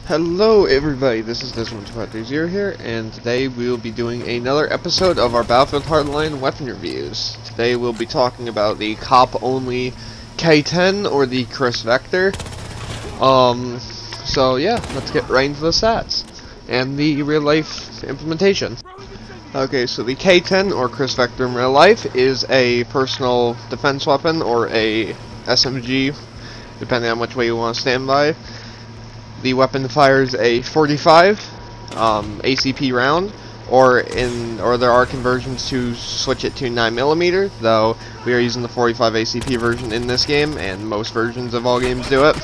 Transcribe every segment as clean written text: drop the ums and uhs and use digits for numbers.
Hello everybody, this is Desmond230 here, and today we will be doing another episode of our Battlefield Hardline weapon reviews. Today we'll be talking about the cop-only K10 or the Chris Vector. So yeah, let's get right into the stats and the real-life implementation. Okay, so the K10 or Chris Vector in real life is a personal defense weapon or a SMG, depending on which way you want to stand by. The weapon fires a 45 ACP round, or there are conversions to switch it to 9mm, though we are using the 45 ACP version in this game, and most versions of all games do it.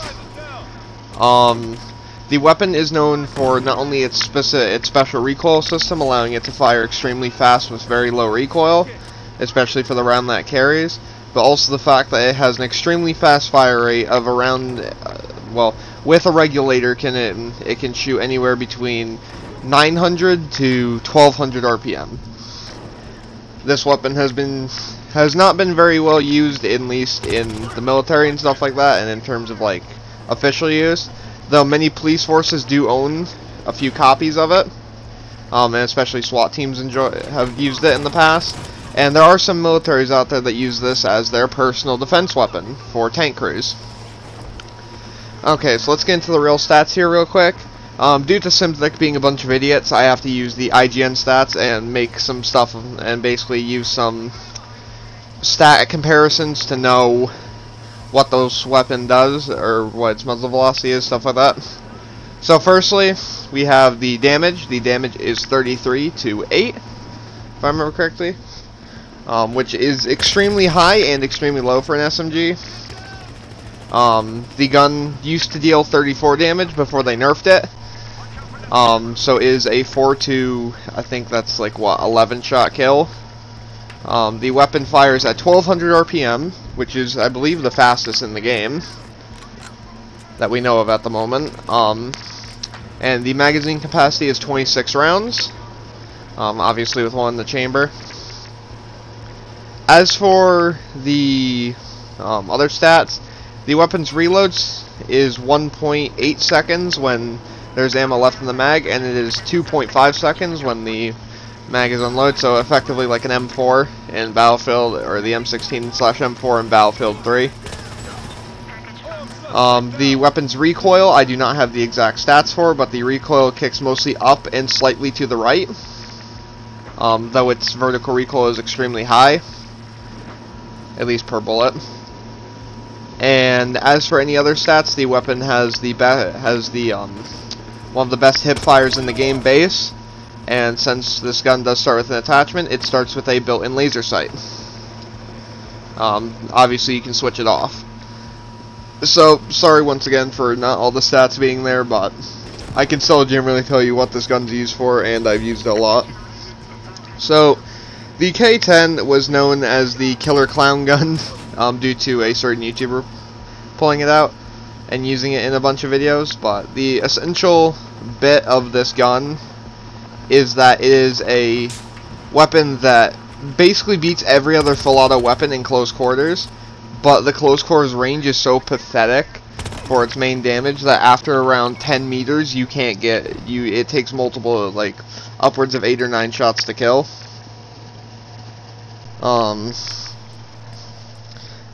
The weapon is known for not only its special recoil system, allowing it to fire extremely fast with very low recoil, especially for the round that it carries, but also the fact that it has an extremely fast fire rate of around, with a regulator, it can shoot anywhere between 900 to 1200 RPM. This weapon has not been very well used, at least in the military and stuff like that, and in terms of like official use. Though many police forces do own a few copies of it, and especially SWAT teams have used it in the past. And there are some militaries out there that use this as their personal defense weapon for tank crews. Okay, so let's get into the real stats here real quick. Due to SimSdick being a bunch of idiots, I have to use the IGN stats and make some stuff and basically use some stat comparisons to know what this weapon does or what its muzzle velocity is, stuff like that. So firstly, we have the damage. The damage is 33 to 8, if I remember correctly, which is extremely high and extremely low for an SMG. The gun used to deal 34 damage before they nerfed it. So it is a 4 to, I think that's like what, 11 shot kill. The weapon fires at 1200 RPM, which is, I believe, the fastest in the game that we know of at the moment. And the magazine capacity is 26 rounds, obviously with one in the chamber. As for the other stats, the weapon's reloads is 1.8 seconds when there's ammo left in the mag, and it is 2.5 seconds when the mag is unloaded, so effectively like an M4 in Battlefield, or the M16/M4 in Battlefield 3. The weapon's recoil, I do not have the exact stats for, but the recoil kicks mostly up and slightly to the right, though its vertical recoil is extremely high, at least per bullet. And as for any other stats, the weapon has one of the best hip fires in the game base, and since this gun does start with an attachment, it starts with a built-in laser sight. Obviously you can switch it off. So sorry once again for not all the stats being there, but I can still generally tell you what this gun's used for, and I've used it a lot. So the K10 was known as the killer clown gun due to a certain YouTuber pulling it out and using it in a bunch of videos, but the essential bit of this gun is that it is a weapon that basically beats every other full auto weapon in close quarters, but the close quarters range is so pathetic for its main damage that after around 10 meters you can't get it takes multiple, like upwards of 8 or 9 shots to kill.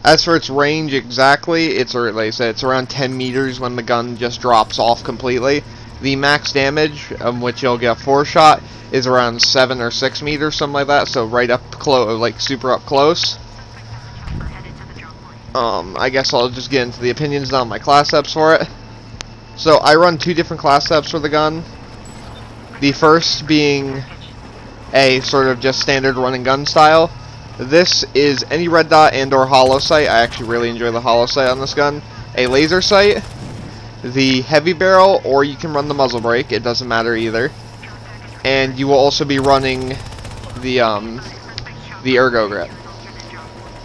As for its range exactly, it's, like I said, it's around 10 meters when the gun just drops off completely. The max damage, which you'll get 4-shot, is around 7 or 6 meters, something like that, so right up close, like super up close. I guess I'll just get into the opinions on my class setups for it. So I run 2 different class setups for the gun. The first being a sort of just standard run and gun style. This is any red dot and or hollow sight. I actually really enjoy the hollow sight on this gun. A laser sight, the heavy barrel, or you can run the muzzle brake, it doesn't matter either. And you will also be running the ergo grip.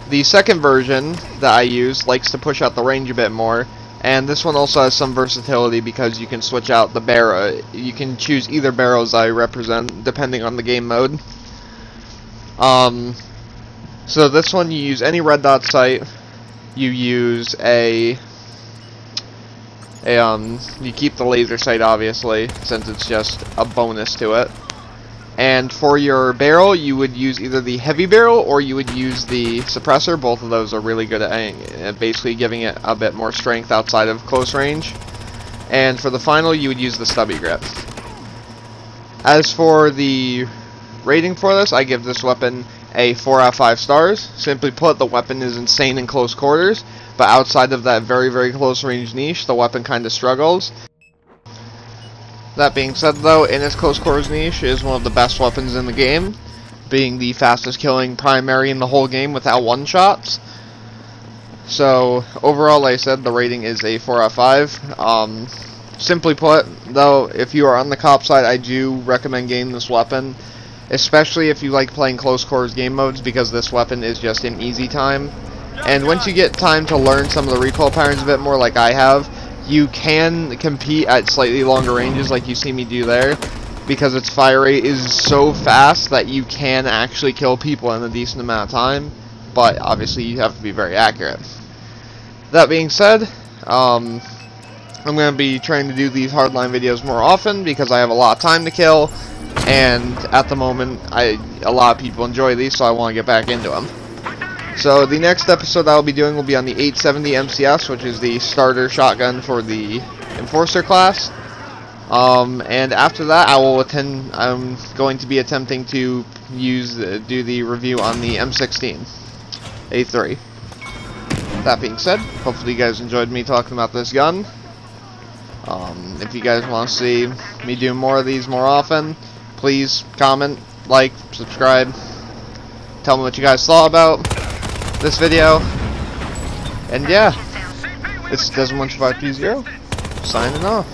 The second version that I use likes to push out the range a bit more, and this one also has some versatility because you can switch out the barrel. You can choose either barrels I represent depending on the game mode. So this one you use any red dot sight, you use a You keep the laser sight, obviously, since it's just a bonus to it. And for your barrel, you would use either the heavy barrel or you would use the suppressor. Both of those are really good at basically giving it a bit more strength outside of close range. And for the final, you would use the stubby grip. As for the rating for this, I give this weapon a 4 out of 5 stars. Simply put, the weapon is insane in close quarters, but outside of that very, very close range niche, the weapon kind of struggles. That being said, though, in its close quarters niche, it is one of the best weapons in the game, being the fastest killing primary in the whole game without one-shots. So, overall, like I said, the rating is a 4 out of 5. Simply put, though, if you are on the cop side, I do recommend getting this weapon, especially if you like playing close quarters game modes, because this weapon is just an easy time. And once you get time to learn some of the recoil patterns a bit more, like I have, you can compete at slightly longer ranges like you see me do there, because its fire rate is so fast that you can actually kill people in a decent amount of time, but obviously you have to be very accurate. That being said, I'm going to be trying to do these hardline videos more often because I have a lot of time to kill, and at the moment a lot of people enjoy these, so I want to get back into them. So the next episode I'll be doing will be on the 870 MCS, which is the starter shotgun for the Enforcer class. And after that, I'm going to be attempting to do the review on the M16 A3. That being said, hopefully you guys enjoyed me talking about this gun. If you guys want to see me do more of these more often, please comment, like, subscribe, tell me what you guys thought about this video, and yeah, this is Desmond 1520 signing off.